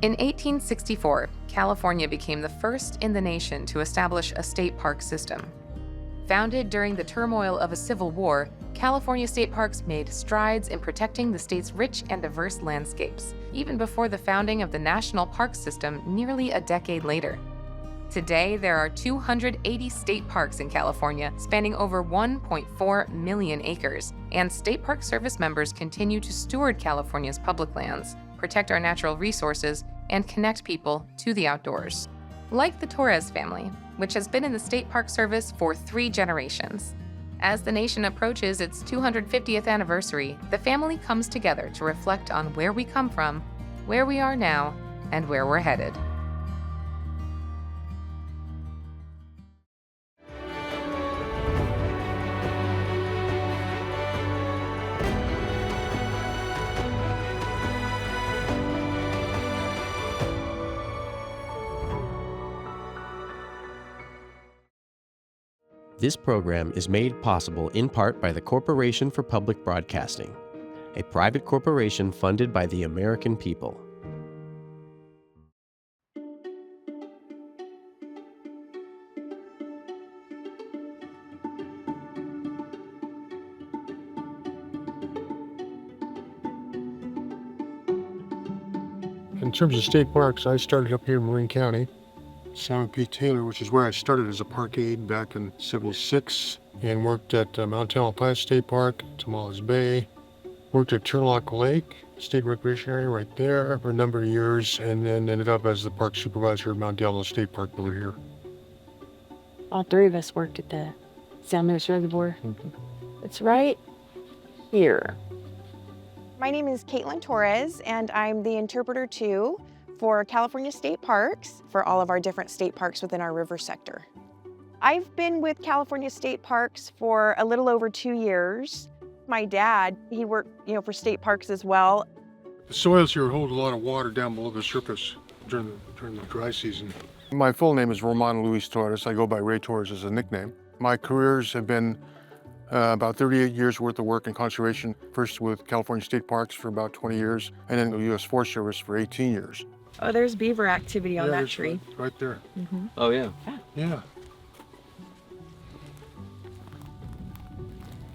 In 1864, California became the first in the nation to establish a state park system. Founded during the turmoil of a civil war, California state parks made strides in protecting the state's rich and diverse landscapes, even before the founding of the national park system nearly a decade later. Today, there are 280 state parks in California, spanning over 1.4 million acres, and State Park Service members continue to steward California's public lands, protect our natural resources, and connect people to the outdoors. Like the Torres family, which has been in the State Park Service for 3 generations. As the nation approaches its 250th anniversary, the family comes together to reflect on where we come from, where we are now, and where we're headed. This program is made possible in part by the Corporation for Public Broadcasting, a private corporation funded by the American people. In terms of state parks, I started up here in Marin County. Simon P. Taylor, which is where I started as a park aide back in '76, and worked at Mount Tamalpais State Park, Tamales Bay, worked at Turlock Lake State Recreation Area right there for a number of years, and then ended up as the park supervisor at Mount Diablo State Park over here. All 3 of us worked at the San Luis Reservoir. It's right here. My name is Caitlin Torres, and I'm the interpreter 2 for California State Parks for all of our different state parks within our river sector. I've been with California State Parks for a little over 2 years. My dad, he worked, for state parks as well. The soils here hold a lot of water down below the surface during the dry season. My full name is Roman Luis Torres. I go by Ray Torres as a nickname. My careers have been about 38 years worth of work in conservation, first with California State Parks for about 20 years, and then the U.S. Forest Service for 18 years. Oh, there's beaver activity on that tree. Right there. Mm-hmm. Oh, yeah. Yeah.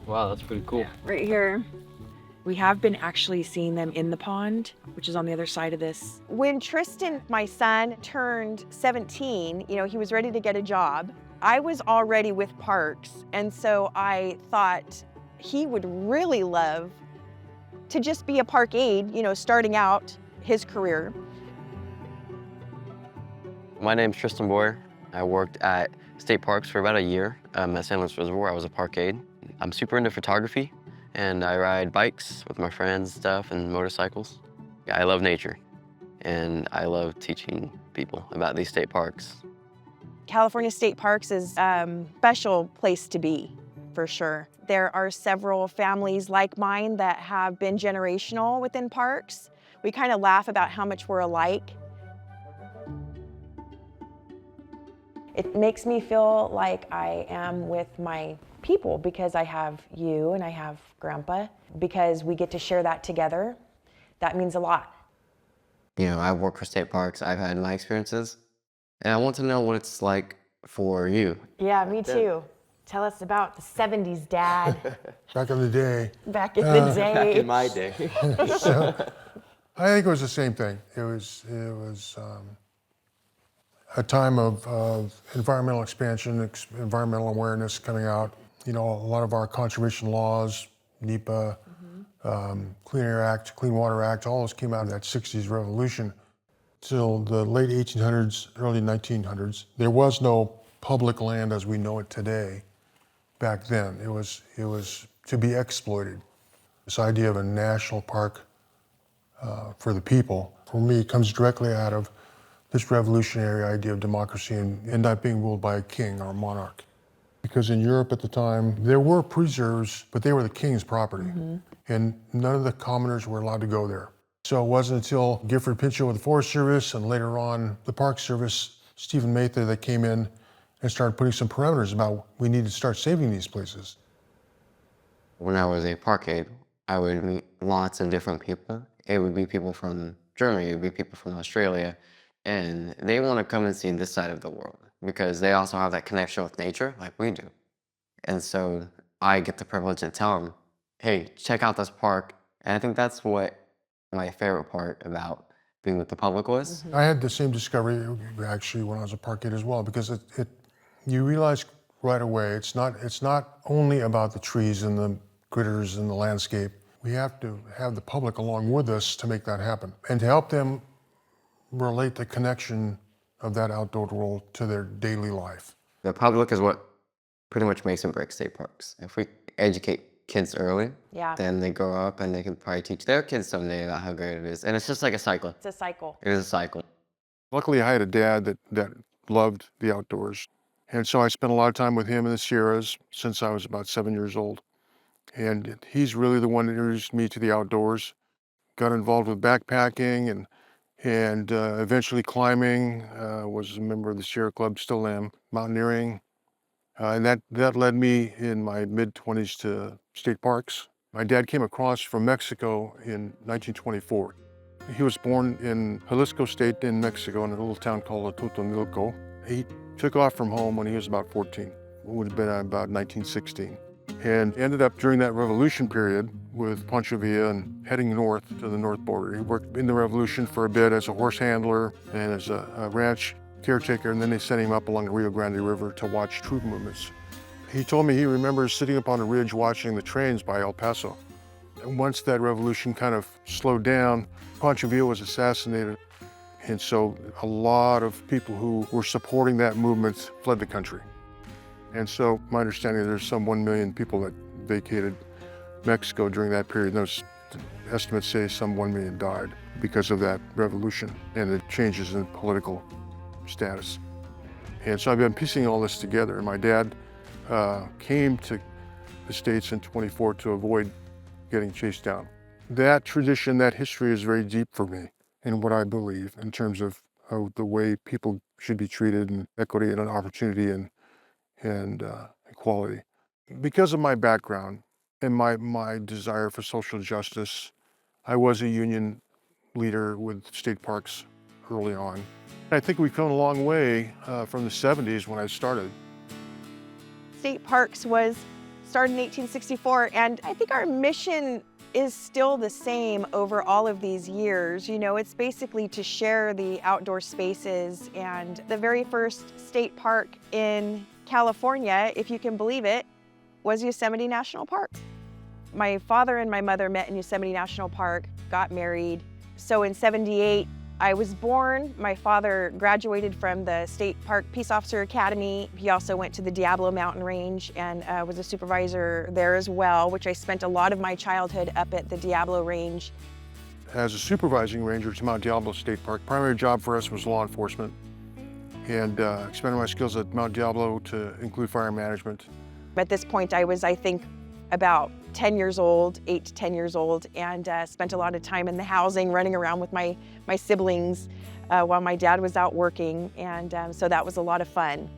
Wow, that's pretty cool. Right here. We have been actually seeing them in the pond, which is on the other side of this. When Tristan, my son, turned 17, he was ready to get a job. I was already with parks, and so I thought he would really love to just be a park aide, starting out his career. My name's Tristan Boyer. I worked at state parks for about a year at San Luis Reservoir. I was a park aide. I'm super into photography, and I ride bikes with my friends and stuff and motorcycles. I love nature, and I love teaching people about these state parks. California State Parks is a special place to be, for sure. There are several families like mine that have been generational within parks. We kind of laugh about how much we're alike. It makes me feel like I am with my people because I have you and I have Grandpa, because we get to share that together. That means a lot. I've worked for state parks. I've had my experiences, and I want to know what it's like for you. Yeah, me too. Tell us about the 70s, Dad. Back in the day. Back in the day. Back in my day. So, I think it was the same thing. It was a time of environmental expansion, environmental awareness coming out. A lot of our conservation laws, NEPA, Clean Air Act, Clean Water Act, all those came out of that 60s revolution. Till the late 1800s, early 1900s, there was no public land as we know it today. Back then, it was to be exploited. This idea of a national park for the people, for me, comes directly out of this revolutionary idea of democracy and not being ruled by a king or a monarch. Because in Europe at the time, there were preserves, but they were the king's property. And none of the commoners were allowed to go there. So it wasn't until Gifford Pinchot with the Forest Service and later on the Park Service, Stephen Mather, that came in and started putting some parameters about we need to start saving these places. When I was a park aide, I would meet lots of different people. It would be people from Germany, it would be people from Australia, and they want to come and see this side of the world because they also have that connection with nature like we do. And so I get the privilege to tell them, hey, check out this park. And I think that's what my favorite part about being with the public was. I had the same discovery actually when I was a park kid as well, because you realize right away it's not only about the trees and the critters and the landscape. We have to have the public along with us to make that happen and to help them relate the connection of that outdoor world to their daily life. The public is what pretty much makes and breaks state parks. If we educate kids early, Yeah. then they grow up and they can probably teach their kids someday about how great it is. And it's just like a cycle. It's a cycle. It is a cycle. Luckily, I had a dad that loved the outdoors. And so I spent a lot of time with him in the Sierras since I was about 7 years old. And he's really the one that introduced me to the outdoors. Got involved with backpacking and eventually climbing, was a member of the Sierra Club, still am, mountaineering. And that led me in my mid-20s to state parks. My dad came across from Mexico in 1924. He was born in Jalisco State in Mexico in a little town called Atotonilco. He took off from home when he was about 14. It would have been about 1916. And ended up during that revolution period with Pancho Villa and heading north to the north border. He worked in the revolution for a bit as a horse handler and as a ranch caretaker, and then they sent him up along the Rio Grande River to watch troop movements. He told me he remembers sitting up on a ridge watching the trains by El Paso. And once that revolution kind of slowed down, Pancho Villa was assassinated. And so a lot of people who were supporting that movement fled the country. And so my understanding is there's some 1 million people that vacated Mexico during that period. Those estimates say some 1 million died because of that revolution and the changes in political status. And so I've been piecing all this together. And my dad came to the States in 24 to avoid getting chased down. That tradition, that history is very deep for me in what I believe in terms of the way people should be treated and equity and an opportunity and equality. Because of my background and my desire for social justice, I was a union leader with state parks early on. I think we've come a long way from the 70s when I started. State Parks was started in 1864, and I think our mission is still the same over all of these years. You know, it's basically to share the outdoor spaces, and the very first state park in California, if you can believe it, was Yosemite National Park. My father and my mother met in Yosemite National Park, got married. So in '78, I was born. My father graduated from the State Park Peace Officer Academy. He also went to the Diablo Mountain Range and was a supervisor there as well, which I spent a lot of my childhood up at the Diablo Range. As a supervising ranger to Mount Diablo State Park, primary job for us was law enforcement, and expanded my skills at Mount Diablo to include fire management. At this point, I was, I think, about 10 years old, 8 to 10 years old, and spent a lot of time in the housing, running around with my siblings while my dad was out working, and so that was a lot of fun.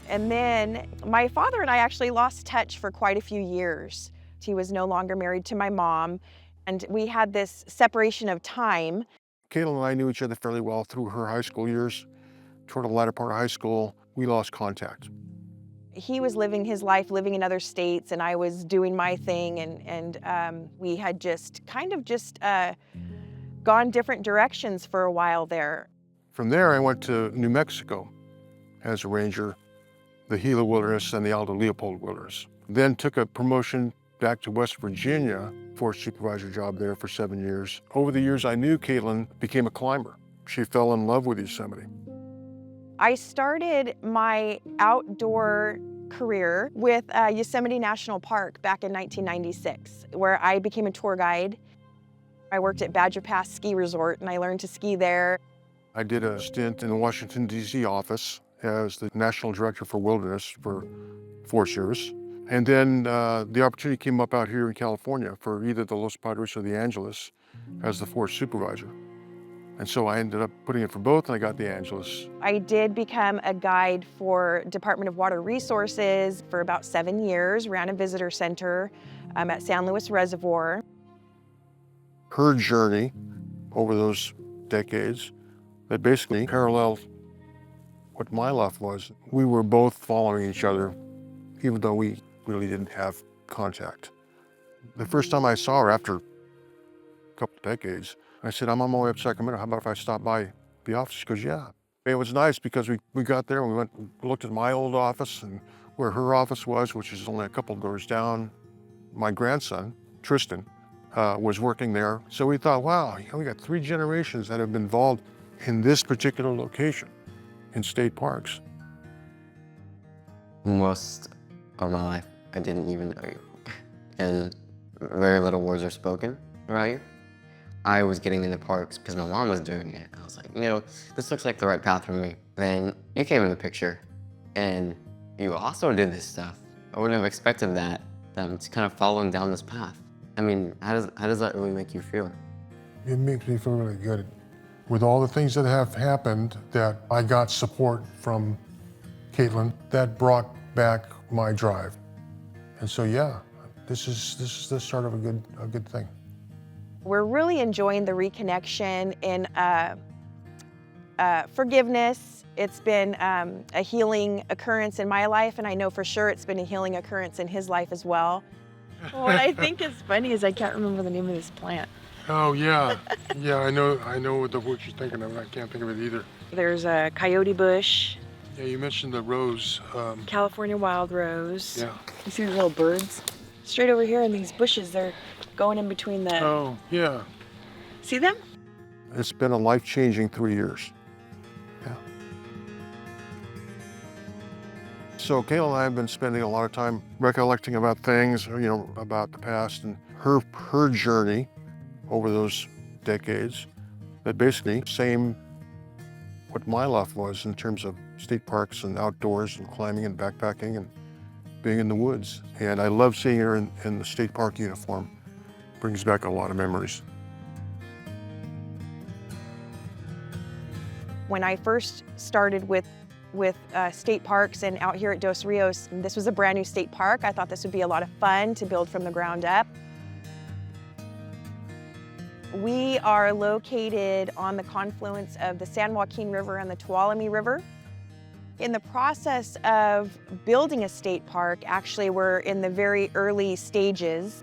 And then my father and I actually lost touch for quite a few years. He was no longer married to my mom, and we had this separation of time. Caitlin and I knew each other fairly well through her high school years. Toward the latter part of high school, we lost contact. He was living his life, living in other states, and I was doing my thing, and we had just kind of gone different directions for a while there. From there, I went to New Mexico as a ranger, the Gila Wilderness and the Aldo Leopold Wilderness. Then took a promotion back to West Virginia, forest supervisor job there for 7 years. Over the years I knew Caitlin became a climber. She fell in love with Yosemite. I started my outdoor career with Yosemite National Park back in 1996, where I became a tour guide. I worked at Badger Pass Ski Resort, and I learned to ski there. I did a stint in the Washington, D.C. office as the National Director for Wilderness for 4 years. And then the opportunity came up out here in California for either the Los Padres or the Angeles as the forest supervisor. And so I ended up putting in for both, and I got the Angeles. I did become a guide for Department of Water Resources for about 7 years, ran a visitor center at San Luis Reservoir. Her journey over those decades that basically paralleled what my life was. We were both following each other, even though we really didn't have contact. The first time I saw her after a couple of decades, I said, I'm on my way up to Sacramento. How about if I stop by the office? She goes, yeah. It was nice because we got there and we looked at my old office and where her office was, which is only a couple of doors down. My grandson, Tristan, was working there. So we thought, wow, we got 3 generations that have been involved in this particular location in state parks. Most of my life, I didn't even know you. And very little words are spoken around you. I was getting into parks because my mom was doing it. I was like, this looks like the right path for me. Then you came in the picture and you also did this stuff. I wouldn't have expected that, them to kind of following down this path. I mean, how does that really make you feel? It makes me feel really good. With all the things that have happened, that I got support from Caitlin, that brought back my drive. And so, yeah, this is the start of a good thing. We're really enjoying the reconnection in forgiveness. It's been a healing occurrence in my life, and I know for sure it's been a healing occurrence in his life as well. What I think is funny is I can't remember the name of this plant. Oh, yeah. Yeah, I know what what you're thinking of. I can't think of it either. There's a coyote bush, Yeah, you mentioned the rose. California wild rose. Yeah. You see the little birds? Straight over here in these bushes, they're going in between the... Oh, yeah. See them? It's been a life-changing 3 years. Yeah. So Kayla and I have been spending a lot of time recollecting about things, about the past and her journey over those decades that basically same what my life was in terms of state parks and outdoors and climbing and backpacking and being in the woods. And I love seeing her in the state park uniform. Brings back a lot of memories. When I first started with state parks and out here at Dos Rios, this was a brand new state park. I thought this would be a lot of fun to build from the ground up. We are located on the confluence of the San Joaquin River and the Tuolumne River. In the process of building a state park, actually we're in the very early stages.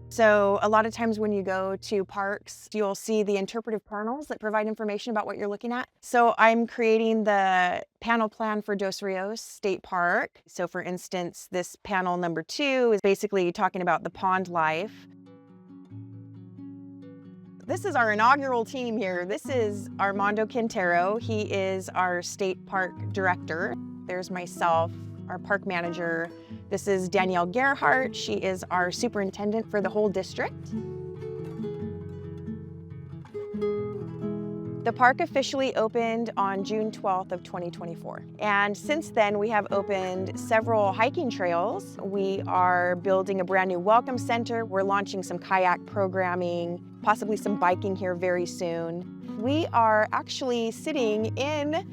So a lot of times when you go to parks, you'll see the interpretive panels that provide information about what you're looking at. So I'm creating the panel plan for Dos Rios State Park. So for instance, this panel number 2 is basically talking about the pond life. This is our inaugural team here. This is Armando Quintero. He is our state park director. There's myself, our park manager. This is Danielle Gerhardt. She is our superintendent for the whole district. The park officially opened on June 12th of 2024. And since then, we have opened several hiking trails. We are building a brand new welcome center. We're launching some kayak programming, possibly some biking here very soon. We are actually sitting in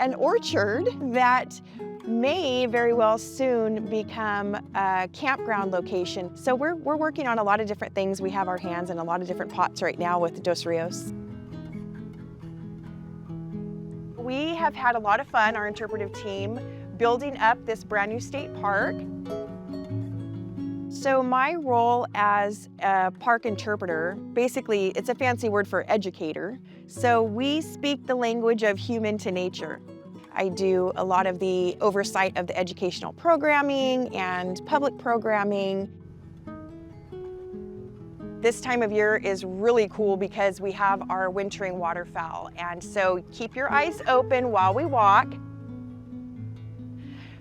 an orchard that may very well soon become a campground location. So we're working on a lot of different things. We have our hands in a lot of different pots right now with Dos Rios. We have had a lot of fun, our interpretive team, building up this brand new state park. So my role as a park interpreter, basically it's a fancy word for educator. So we speak the language of human to nature. I do a lot of the oversight of the educational programming and public programming. This time of year is really cool because we have our wintering waterfowl. And so keep your eyes open while we walk.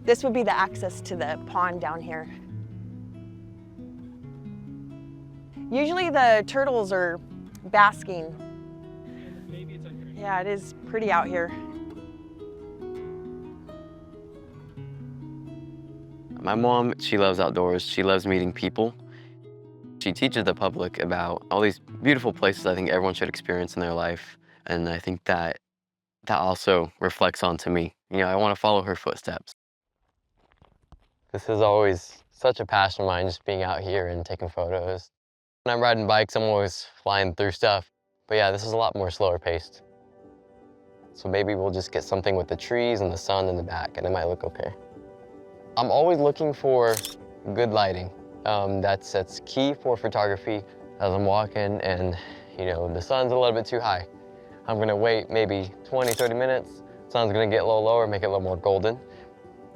This would be the access to the pond down here. Usually the turtles are basking. Yeah, it is pretty out here. My mom, she loves outdoors. She loves meeting people. She teaches the public about all these beautiful places I think everyone should experience in their life. And I think that also reflects onto me. I want to follow her footsteps. This is always such a passion of mine, just being out here and taking photos. When I'm riding bikes, I'm always flying through stuff. But yeah, this is a lot more slower paced. So maybe we'll just get something with the trees and the sun in the back, and it might look okay. I'm always looking for good lighting. That's key for photography. As I'm walking and, you know, the sun's a little bit too high, I'm gonna wait maybe 20, 30 minutes. Sun's gonna get a little lower, make it a little more golden.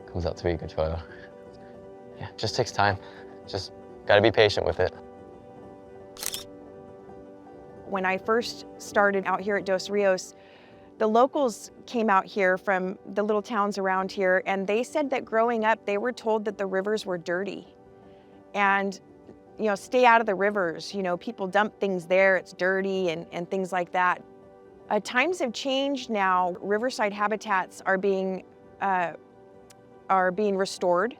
Comes out to be a good photo. Yeah, just takes time. Just gotta be patient with it. When I first started out here at Dos Rios, the locals came out here from the little towns around here, and they said that growing up, they were told that the rivers were dirty. And, you know, stay out of the rivers. You know, people dump things there, it's dirty and things like that. Times have changed now. Riverside habitats are being restored,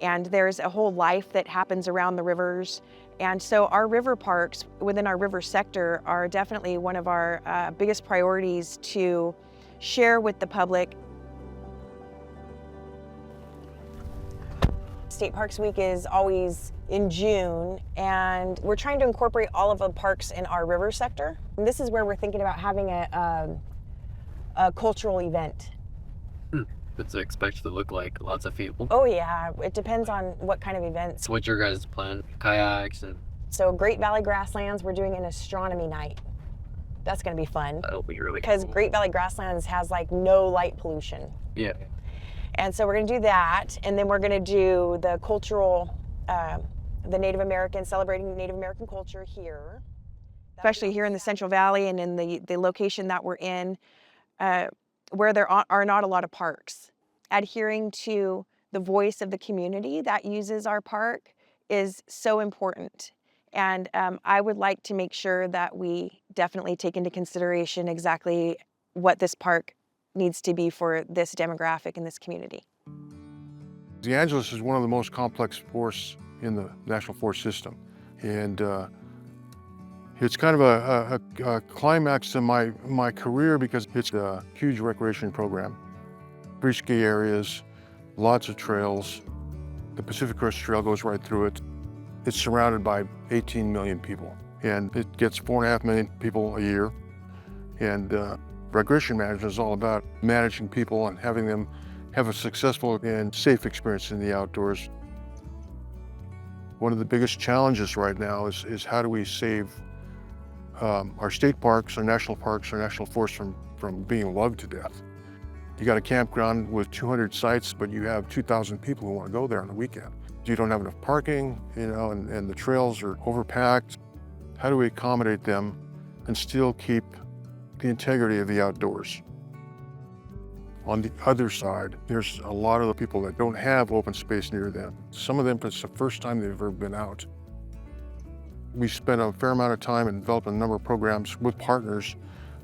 and there's a whole life that happens around the rivers. And so our river parks within our river sector are definitely one of our biggest priorities to share with the public. State Parks Week is always in June, and we're trying to incorporate all of the parks in our river sector. And this is where we're thinking about having a cultural event. What's it expected to look like? Lots of people? Oh yeah, it depends on what kind of events. So what's your guys' plan? Kayaks and... So Great Valley Grasslands, we're doing an astronomy night. That's gonna be fun. That'll be really Because cool. Great Valley Grasslands has like no light pollution. Yeah. And so we're gonna do that, and then we're gonna do the cultural, the Native American, celebrating Native American culture here. Especially here in the Central Valley and in the location that we're in, where there are not a lot of parks. Adhering to the voice of the community that uses our park is so important. And I would like to make sure that we definitely take into consideration exactly what this park needs to be for this demographic in this community. The Angeles is one of the most complex forests in the National Forest System. And it's kind of a climax in my career because it's a huge recreation program. 3 ski areas, lots of trails. The Pacific Crest Trail goes right through it. It's surrounded by 18 million people, and it gets 4.5 million people a year. And recreation management is all about managing people and having them have a successful and safe experience in the outdoors. One of the biggest challenges right now is how do we save our state parks, our national forests from being loved to death. You got a campground with 200 sites, but you have 2,000 people who want to go there on the weekend. You don't have enough parking, you know, and the trails are overpacked. How do we accommodate them and still keep the integrity of the outdoors? On the other side, there's a lot of the people that don't have open space near them. Some of them, it's the first time they've ever been out. We spent a fair amount of time and developed a number of programs with partners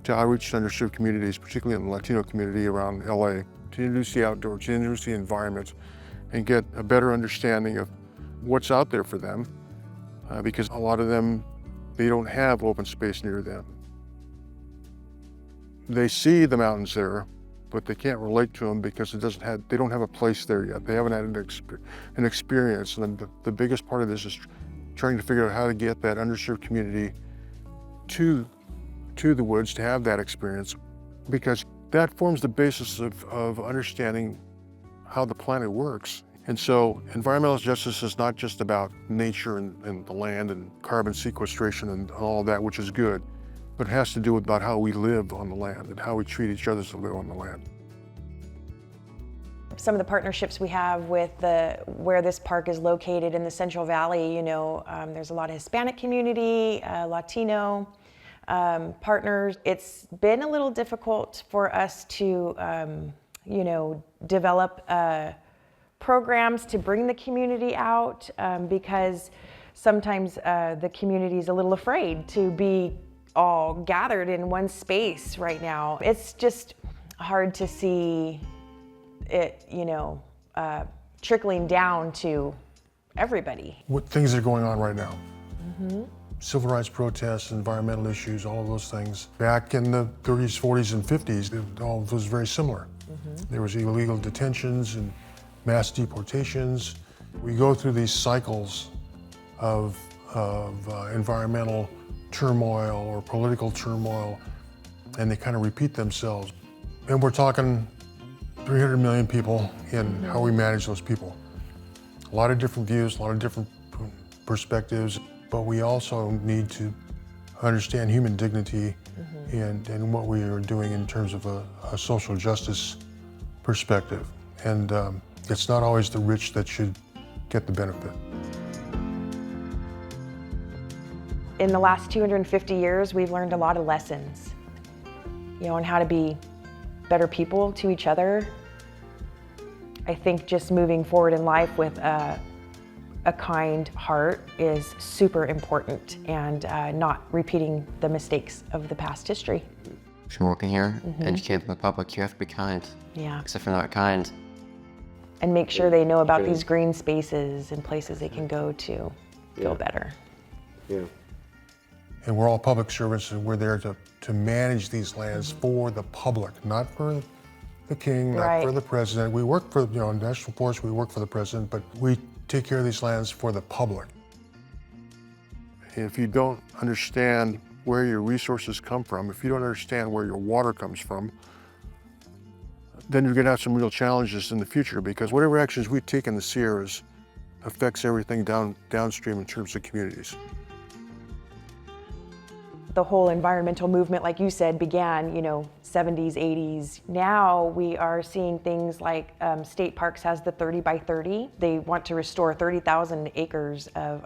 to outreach to underserved communities, particularly in the Latino community around LA, to introduce the outdoors, to introduce the environment, and get a better understanding of what's out there for them, because a lot of them, they don't have open space near them. They see the mountains there, but they can't relate to them because they don't have a place there yet. They haven't had an experience. And the biggest part of this is trying to figure out how to get that underserved community to the woods to have that experience, because that forms the basis of understanding how the planet works. And so environmental justice is not just about nature and the land and carbon sequestration and all that, which is good, but it has to do about how we live on the land and how we treat each other as we live on the land. Some of the partnerships we have with where this park is located in the Central Valley, you know, there's a lot of Hispanic community, Latino partners. It's been a little difficult for us to, you know, develop programs to bring the community out because sometimes the community is a little afraid to be all gathered in one space right now. It's just hard to see it, you know, trickling down to everybody. What things are going on right now? Mm-hmm. Civil rights protests, environmental issues, all of those things. Back in the 30s, 40s, and 50s, it all was very similar. Mm-hmm. There was illegal detentions and mass deportations. We go through these cycles of of environmental turmoil or political turmoil, and they kind of repeat themselves. And we're talking 300 million people in how we manage those people. A lot of different views, a lot of different perspectives, but we also need to understand human dignity and what we are doing in terms of a social justice perspective. And it's not always the rich that should get the benefit. In the last 250 years, we've learned a lot of lessons, on how to be better people to each other. I think just moving forward in life with a kind heart is super important, and not repeating the mistakes of the past history. If you're working here, educating the public, you have to be kind. Yeah. Because if you're not kind, And make sure they know about these green spaces and places they can go to feel better. Yeah. And we're all public servants, and we're there to manage these lands for the public, not for the king, not for the president. We work for, National Forest, we work for the president, but we take care of these lands for the public. If you don't understand where your resources come from, if you don't understand where your water comes from, then you're gonna have some real challenges in the future, because whatever actions we take in the Sierras affects everything downstream in terms of communities. The whole environmental movement, like you said, began, 70s, 80s. Now we are seeing things like State Parks has the 30 by 30. They want to restore 30,000 acres of,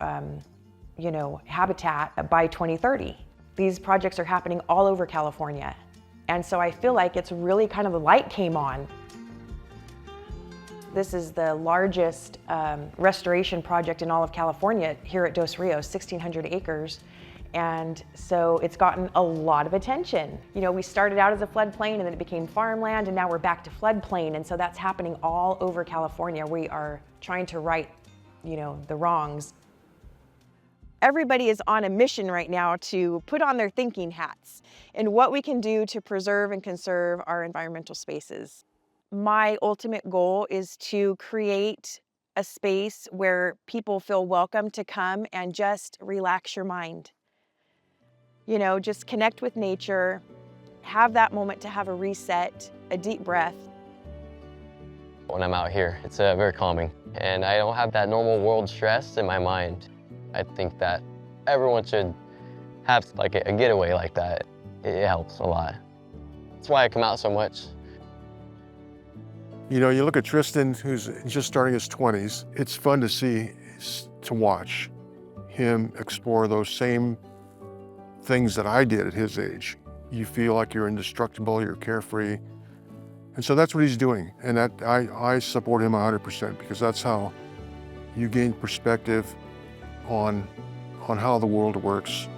habitat by 2030. These projects are happening all over California. And so I feel like it's really kind of the light came on. This is the largest restoration project in all of California here at Dos Rios, 1,600 acres. And so it's gotten a lot of attention. We started out as a floodplain, and then it became farmland, and now we're back to floodplain. And so that's happening all over California. We are trying to right, the wrongs. Everybody is on a mission right now to put on their thinking hats and what we can do to preserve and conserve our environmental spaces. My ultimate goal is to create a space where people feel welcome to come and just relax your mind. Just connect with nature, have that moment to have a reset, a deep breath. when I'm out here, it's very calming. And I don't have that normal world stress in my mind. I think that everyone should have like a getaway like that. It helps a lot. That's why I come out so much. You look at Tristan, who's just starting his 20s. It's fun to see, to watch him explore those same things that I did at his age. You feel like you're indestructible, you're carefree. And so that's what he's doing. And that I support him 100%, because that's how you gain perspective on how the world works.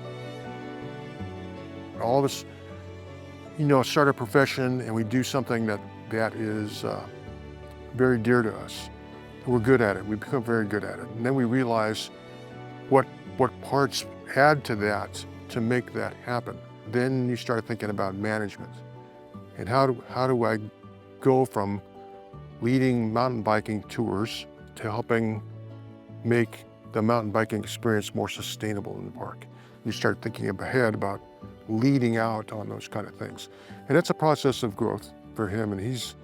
All of us, start a profession and we do something that is very dear to us. We're good at it, we become very good at it. And then we realize what parts add to that to make that happen. Then you start thinking about management. And how do I go from leading mountain biking tours to helping make the mountain biking experience more sustainable in the park? You start thinking ahead about leading out on those kind of things. And it's a process of growth for him, and he's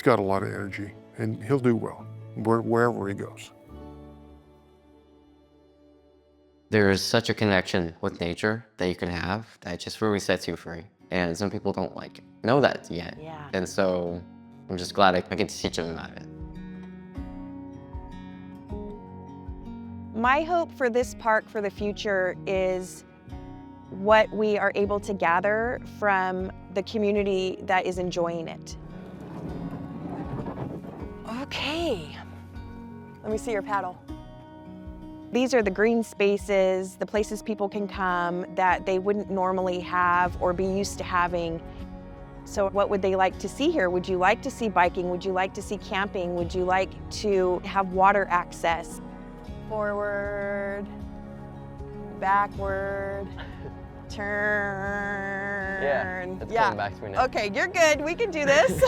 got a lot of energy, and he'll do well wherever he goes. There is such a connection with nature that you can have that just really sets you free. And some people don't know that yet. Yeah. And so I'm just glad I get to teach them about it. My hope for this park for the future is what we are able to gather from the community that is enjoying it. Okay, let me see your paddle. These are the green spaces, the places people can come that they wouldn't normally have or be used to having. So what would they like to see here? Would you like to see biking? Would you like to see camping? Would you like to have water access? Forward, backward, turn. Yeah, it's coming back to me now. Okay, you're good, we can do this.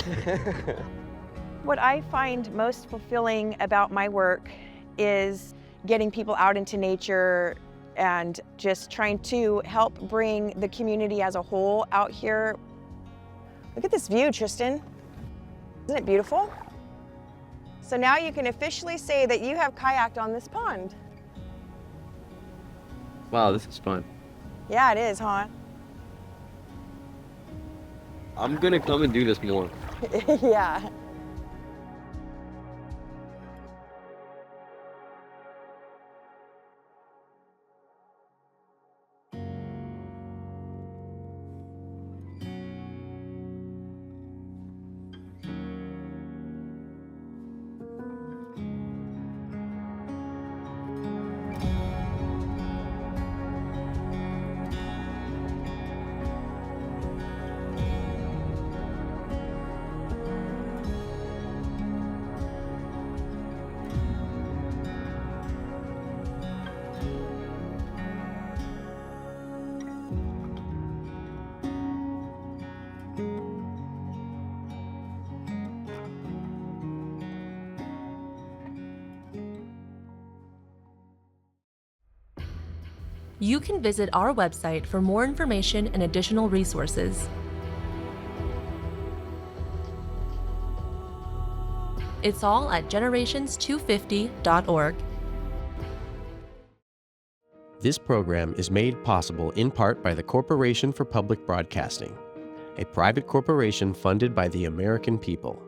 What I find most fulfilling about my work is getting people out into nature and just trying to help bring the community as a whole out here. Look at this view, Tristan. Isn't it beautiful? So now you can officially say that you have kayaked on this pond. Wow, this is fun. Yeah, it is, huh? I'm gonna come and do this more. Yeah. You can visit our website for more information and additional resources. It's all at generations250.org. This program is made possible in part by the Corporation for Public Broadcasting, a private corporation funded by the American people.